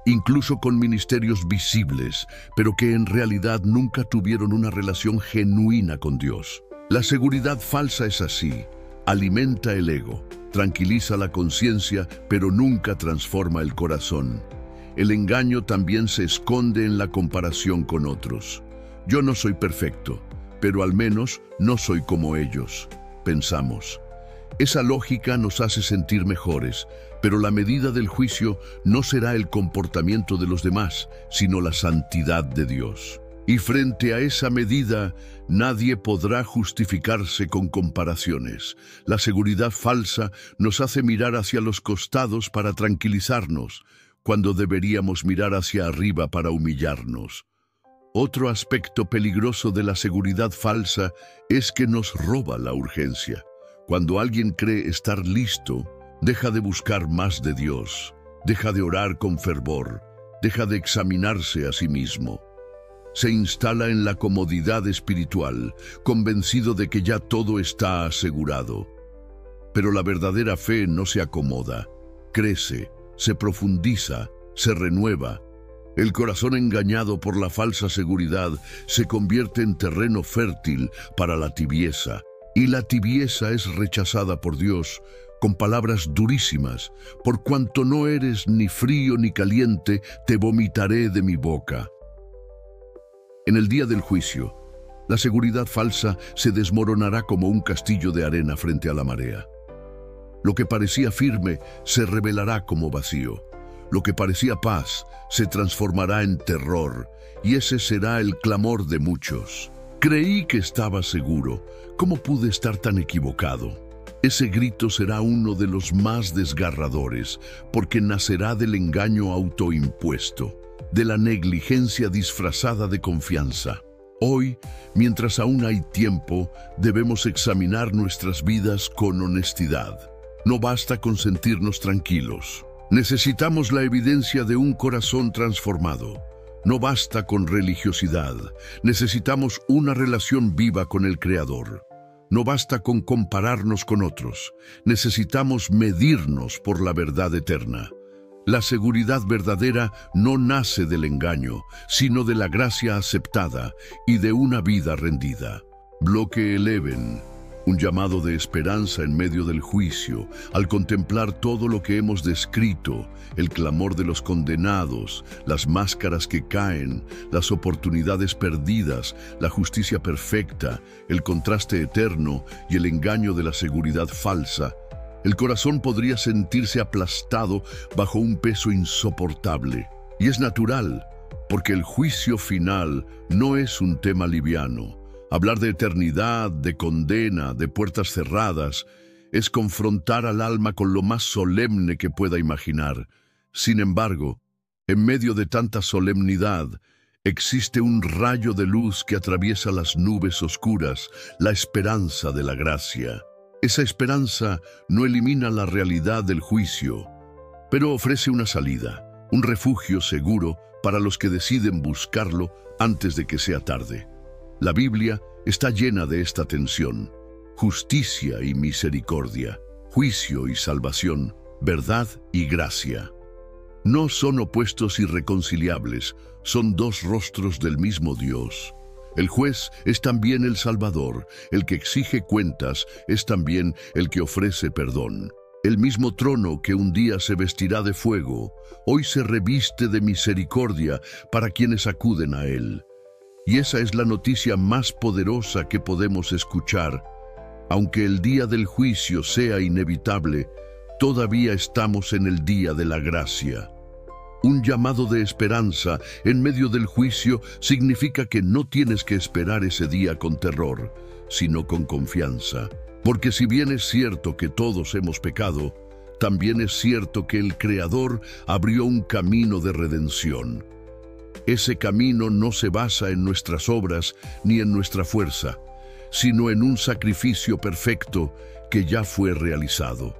incluso con ministerios visibles, pero que en realidad nunca tuvieron una relación genuina con Dios. La seguridad falsa es así. Alimenta el ego, tranquiliza la conciencia, pero nunca transforma el corazón. El engaño también se esconde en la comparación con otros. Yo no soy perfecto, pero al menos no soy como ellos, pensamos. Esa lógica nos hace sentir mejores, pero la medida del juicio no será el comportamiento de los demás, sino la santidad de Dios. Y frente a esa medida, nadie podrá justificarse con comparaciones. La seguridad falsa nos hace mirar hacia los costados para tranquilizarnos, cuando deberíamos mirar hacia arriba para humillarnos. Otro aspecto peligroso de la seguridad falsa es que nos roba la urgencia. Cuando alguien cree estar listo, deja de buscar más de Dios, deja de orar con fervor, deja de examinarse a sí mismo. Se instala en la comodidad espiritual, convencido de que ya todo está asegurado. Pero la verdadera fe no se acomoda, crece, se profundiza, se renueva. El corazón engañado por la falsa seguridad se convierte en terreno fértil para la tibieza, y la tibieza es rechazada por Dios con palabras durísimas: por cuanto no eres ni frío ni caliente, te vomitaré de mi boca. En el día del juicio, la seguridad falsa se desmoronará como un castillo de arena frente a la marea. Lo que parecía firme se revelará como vacío. Lo que parecía paz se transformará en terror, y ese será el clamor de muchos. Creí que estaba seguro. ¿Cómo pude estar tan equivocado? Ese grito será uno de los más desgarradores, porque nacerá del engaño autoimpuesto, de la negligencia disfrazada de confianza. Hoy, mientras aún hay tiempo, debemos examinar nuestras vidas con honestidad. No basta con sentirnos tranquilos. Necesitamos la evidencia de un corazón transformado. No basta con religiosidad. Necesitamos una relación viva con el Creador. No basta con compararnos con otros. Necesitamos medirnos por la verdad eterna. La seguridad verdadera no nace del engaño, sino de la gracia aceptada y de una vida rendida. Bloque 11. Un llamado de esperanza en medio del juicio, al contemplar todo lo que hemos descrito: el clamor de los condenados, las máscaras que caen, las oportunidades perdidas, la justicia perfecta, el contraste eterno y el engaño de la seguridad falsa. El corazón podría sentirse aplastado bajo un peso insoportable. Y es natural, porque el juicio final no es un tema liviano. Hablar de eternidad, de condena, de puertas cerradas, es confrontar al alma con lo más solemne que pueda imaginar. Sin embargo, en medio de tanta solemnidad, existe un rayo de luz que atraviesa las nubes oscuras, la esperanza de la gracia. Esa esperanza no elimina la realidad del juicio, pero ofrece una salida, un refugio seguro para los que deciden buscarlo antes de que sea tarde. La Biblia está llena de esta tensión: justicia y misericordia, juicio y salvación, verdad y gracia. No son opuestos irreconciliables, son dos rostros del mismo Dios. El juez es también el Salvador, el que exige cuentas es también el que ofrece perdón. El mismo trono que un día se vestirá de fuego, hoy se reviste de misericordia para quienes acuden a él. Y esa es la noticia más poderosa que podemos escuchar. Aunque el día del juicio sea inevitable, todavía estamos en el día de la gracia. Un llamado de esperanza en medio del juicio significa que no tienes que esperar ese día con terror, sino con confianza. Porque si bien es cierto que todos hemos pecado, también es cierto que el Creador abrió un camino de redención. Ese camino no se basa en nuestras obras ni en nuestra fuerza, sino en un sacrificio perfecto que ya fue realizado.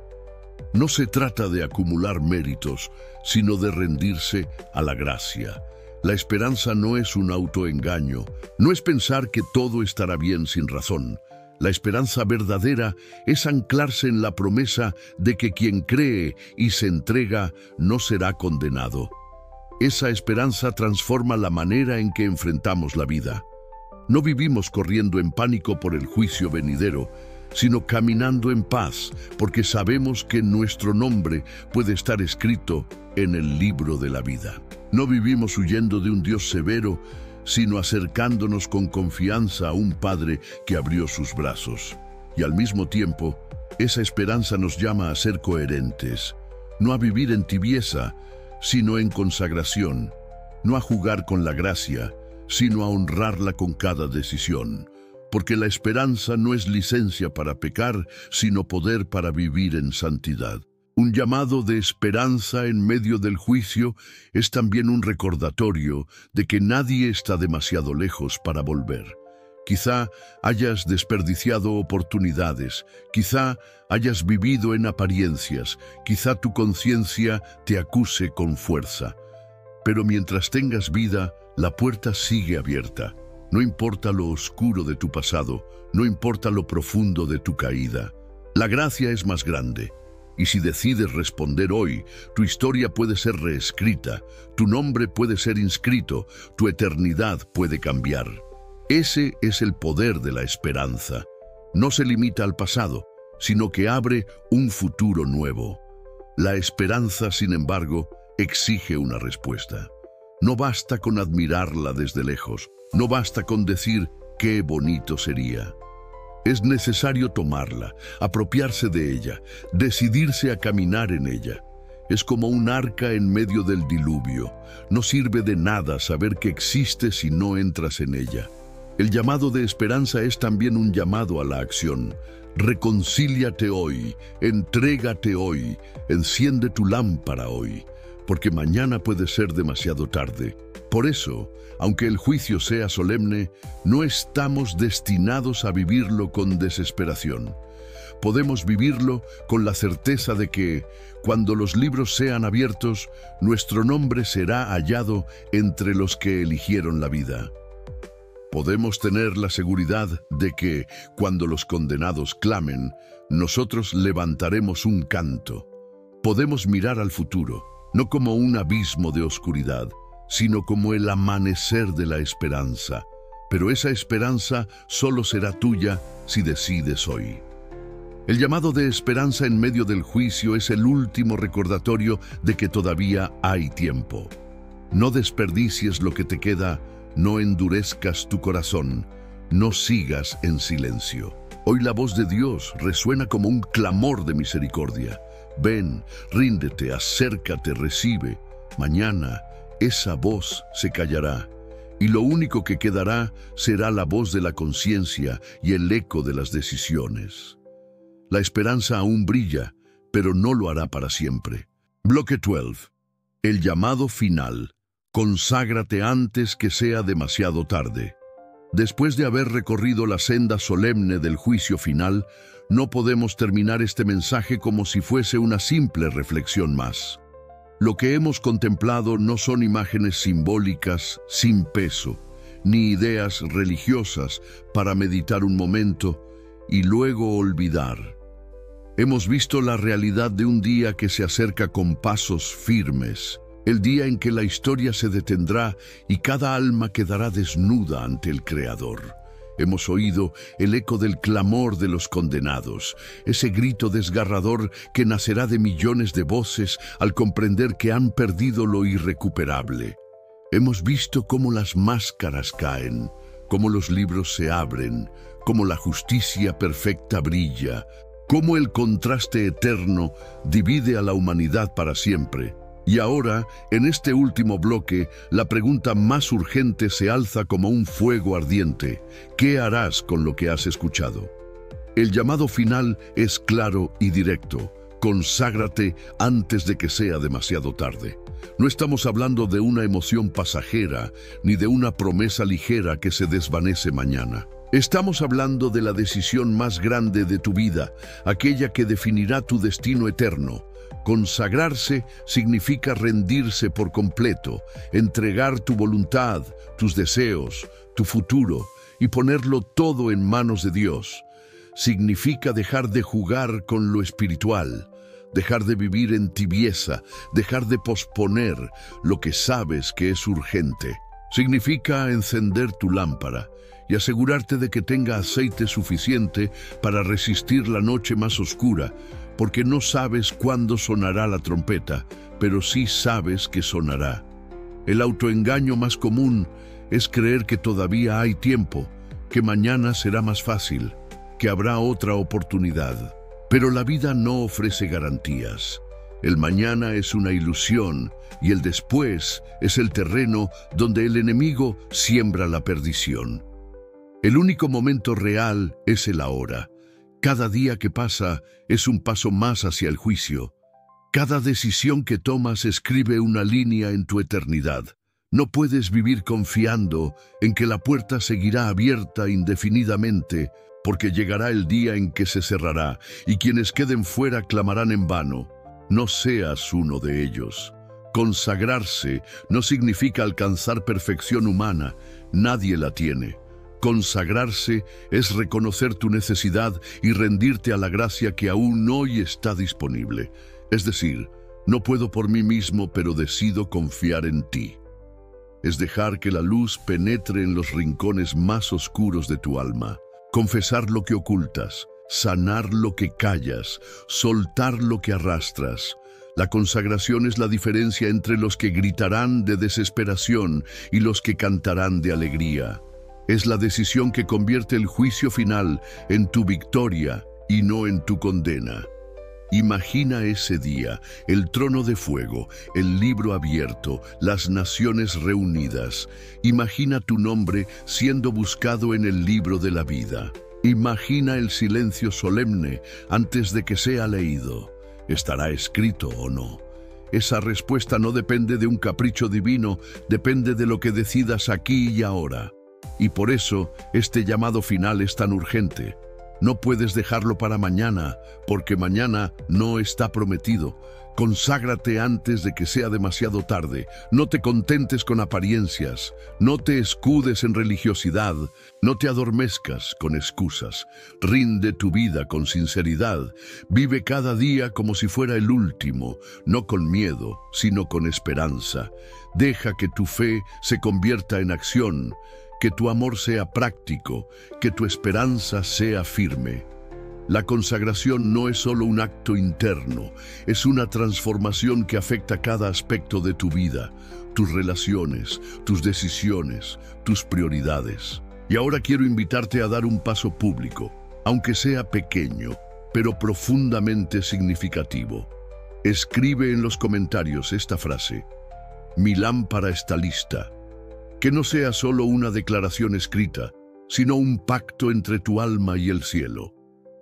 No se trata de acumular méritos, sino de rendirse a la gracia. La esperanza no es un autoengaño, no es pensar que todo estará bien sin razón. La esperanza verdadera es anclarse en la promesa de que quien cree y se entrega no será condenado. Esa esperanza transforma la manera en que enfrentamos la vida. No vivimos corriendo en pánico por el juicio venidero, sino caminando en paz, porque sabemos que nuestro nombre puede estar escrito en el libro de la vida. No vivimos huyendo de un Dios severo, sino acercándonos con confianza a un Padre que abrió sus brazos. Y al mismo tiempo, esa esperanza nos llama a ser coherentes, no a vivir en tibieza, sino en consagración, no a jugar con la gracia, sino a honrarla con cada decisión. Porque la esperanza no es licencia para pecar, sino poder para vivir en santidad. Un llamado de esperanza en medio del juicio es también un recordatorio de que nadie está demasiado lejos para volver. Quizá hayas desperdiciado oportunidades, quizá hayas vivido en apariencias, quizá tu conciencia te acuse con fuerza. Pero mientras tengas vida, la puerta sigue abierta. No importa lo oscuro de tu pasado, no importa lo profundo de tu caída. La gracia es más grande. Y si decides responder hoy, tu historia puede ser reescrita, tu nombre puede ser inscrito, tu eternidad puede cambiar. Ese es el poder de la esperanza. No se limita al pasado, sino que abre un futuro nuevo. La esperanza, sin embargo, exige una respuesta. No basta con admirarla desde lejos, no basta con decir qué bonito sería. Es necesario tomarla, apropiarse de ella, decidirse a caminar en ella. Es como un arca en medio del diluvio. No sirve de nada saber que existe si no entras en ella. El llamado de esperanza es también un llamado a la acción. Reconcíliate hoy, entrégate hoy, enciende tu lámpara hoy, porque mañana puede ser demasiado tarde. Por eso, aunque el juicio sea solemne, no estamos destinados a vivirlo con desesperación. Podemos vivirlo con la certeza de que, cuando los libros sean abiertos, nuestro nombre será hallado entre los que eligieron la vida. Podemos tener la seguridad de que, cuando los condenados clamen, nosotros levantaremos un canto. Podemos mirar al futuro, no como un abismo de oscuridad, sino como el amanecer de la esperanza. Pero esa esperanza solo será tuya si decides hoy. El llamado de esperanza en medio del juicio es el último recordatorio de que todavía hay tiempo. No desperdicies lo que te queda, no endurezcas tu corazón, no sigas en silencio. Hoy la voz de Dios resuena como un clamor de misericordia. Ven, ríndete, acércate, recibe. Mañana esa voz se callará, y lo único que quedará será la voz de la conciencia y el eco de las decisiones. La esperanza aún brilla, pero no lo hará para siempre. Bloque 12. El llamado final. Conságrate antes que sea demasiado tarde. Después de haber recorrido la senda solemne del juicio final, no podemos terminar este mensaje como si fuese una simple reflexión más. Lo que hemos contemplado no son imágenes simbólicas sin peso, ni ideas religiosas para meditar un momento y luego olvidar. Hemos visto la realidad de un día que se acerca con pasos firmes, el día en que la historia se detendrá y cada alma quedará desnuda ante el Creador. Hemos oído el eco del clamor de los condenados, ese grito desgarrador que nacerá de millones de voces al comprender que han perdido lo irrecuperable. Hemos visto cómo las máscaras caen, cómo los libros se abren, cómo la justicia perfecta brilla, cómo el contraste eterno divide a la humanidad para siempre. Y ahora, en este último bloque, la pregunta más urgente se alza como un fuego ardiente. ¿Qué harás con lo que has escuchado? El llamado final es claro y directo. Conságrate antes de que sea demasiado tarde. No estamos hablando de una emoción pasajera, ni de una promesa ligera que se desvanece mañana. Estamos hablando de la decisión más grande de tu vida, aquella que definirá tu destino eterno. Consagrarse significa rendirse por completo, entregar tu voluntad, tus deseos, tu futuro y ponerlo todo en manos de Dios. Significa dejar de jugar con lo espiritual, dejar de vivir en tibieza, dejar de posponer lo que sabes que es urgente. Significa encender tu lámpara y asegurarte de que tenga aceite suficiente para resistir la noche más oscura, porque no sabes cuándo sonará la trompeta, pero sí sabes que sonará. El autoengaño más común es creer que todavía hay tiempo, que mañana será más fácil, que habrá otra oportunidad. Pero la vida no ofrece garantías. El mañana es una ilusión y el después es el terreno donde el enemigo siembra la perdición. El único momento real es el ahora. Cada día que pasa es un paso más hacia el juicio. Cada decisión que tomas escribe una línea en tu eternidad. No puedes vivir confiando en que la puerta seguirá abierta indefinidamente, porque llegará el día en que se cerrará, y quienes queden fuera clamarán en vano. No seas uno de ellos. Consagrarse no significa alcanzar perfección humana. Nadie la tiene. Consagrarse es reconocer tu necesidad y rendirte a la gracia que aún hoy está disponible. Es decir, no puedo por mí mismo, pero decido confiar en ti. Es dejar que la luz penetre en los rincones más oscuros de tu alma, confesar lo que ocultas, sanar lo que callas, soltar lo que arrastras. La consagración es la diferencia entre los que gritarán de desesperación y los que cantarán de alegría. Es la decisión que convierte el juicio final en tu victoria y no en tu condena. Imagina ese día, el trono de fuego, el libro abierto, las naciones reunidas. Imagina tu nombre siendo buscado en el libro de la vida. Imagina el silencio solemne antes de que sea leído. ¿Estará escrito o no? Esa respuesta no depende de un capricho divino, depende de lo que decidas aquí y ahora. Y por eso, este llamado final es tan urgente. No puedes dejarlo para mañana, porque mañana no está prometido. Conságrate antes de que sea demasiado tarde. No te contentes con apariencias. No te escudes en religiosidad. No te adormezcas con excusas. Rinde tu vida con sinceridad. Vive cada día como si fuera el último, no con miedo, sino con esperanza. Deja que tu fe se convierta en acción. Que tu amor sea práctico, que tu esperanza sea firme. La consagración no es solo un acto interno, es una transformación que afecta cada aspecto de tu vida, tus relaciones, tus decisiones, tus prioridades. Y ahora quiero invitarte a dar un paso público, aunque sea pequeño, pero profundamente significativo. Escribe en los comentarios esta frase: mi lámpara está lista. Que no sea solo una declaración escrita, sino un pacto entre tu alma y el cielo.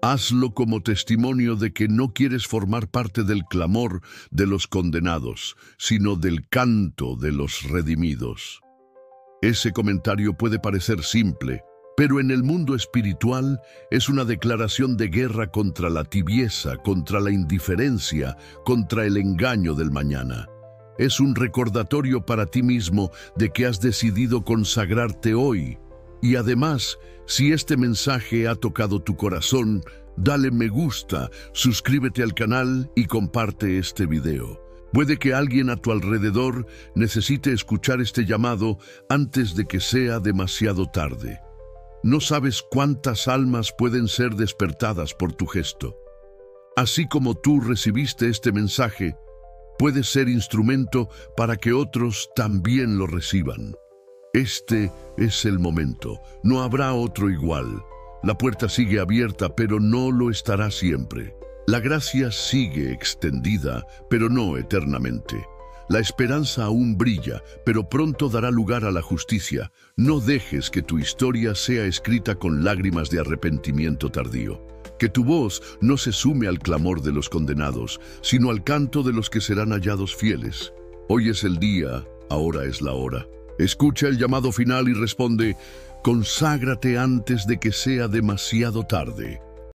Hazlo como testimonio de que no quieres formar parte del clamor de los condenados, sino del canto de los redimidos. Ese comentario puede parecer simple, pero en el mundo espiritual es una declaración de guerra contra la tibieza, contra la indiferencia, contra el engaño del mañana. Es un recordatorio para ti mismo de que has decidido consagrarte hoy. Y además, si este mensaje ha tocado tu corazón, dale me gusta, suscríbete al canal y comparte este video. Puede que alguien a tu alrededor necesite escuchar este llamado antes de que sea demasiado tarde. No sabes cuántas almas pueden ser despertadas por tu gesto. Así como tú recibiste este mensaje, puedes ser instrumento para que otros también lo reciban. Este es el momento. No habrá otro igual. La puerta sigue abierta, pero no lo estará siempre. La gracia sigue extendida, pero no eternamente. La esperanza aún brilla, pero pronto dará lugar a la justicia. No dejes que tu historia sea escrita con lágrimas de arrepentimiento tardío. Que tu voz no se sume al clamor de los condenados, sino al canto de los que serán hallados fieles. Hoy es el día, ahora es la hora. Escucha el llamado final y responde: conságrate antes de que sea demasiado tarde.